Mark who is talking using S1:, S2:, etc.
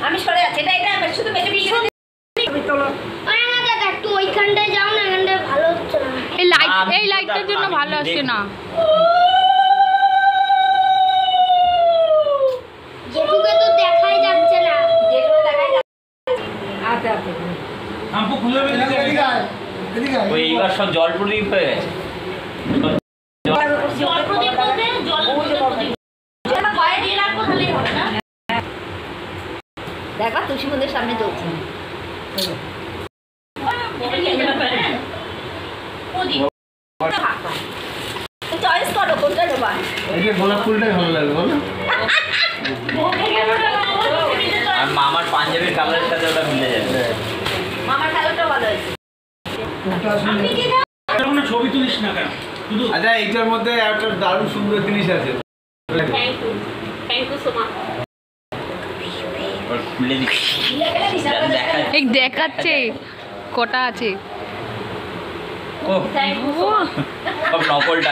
S1: আমি সরে যাচ্ছি। এটা শুধু মেজে ভিডিও চলো।
S2: আরে না দাদা একটু ওইখানটায় যাও না, এখানটায় ভালো হচ্ছে না।
S3: এই লাইটটার জন্য ভালো আসছে না।
S2: যেটুকে তো দেখাই যাচ্ছে না।
S1: যেটুকু দেখাই যাচ্ছে। আচ্ছা আচ্ছা।
S4: আমপু খুলে এদিকে
S5: ওই এইবার সব জল প্রদীপ হয়ে গেছে।
S1: জল প্রদীপ বলতে জল প্রদীপ। এটা গায়ে দিয়ে রাখবো তাহলেই হবে না? দেখো তুলসী মন্দিরের সামনে জ্বলছে। চয়েস করো কোনটা নেবা।
S4: এই যে গোলাপ ফুলটাই ভালো লাগে বলো।
S5: আর মামার পাঞ্জাবির কালারের সাথে ওটা মিলে যাবে।
S1: মামার কালারটা ভালো হয়েছে।
S4: কোনো ছবি তুলিস না কেন? শুধু
S6: আচ্ছা এইটার মধ্যে একটা দারুণ সুন্দর জিনিস আছে।
S1: Thank you so much.
S5: খুলে দিচ্ছি
S3: এই দেখাচ্ছে কটা আছে।
S5: ও সব নকলটা।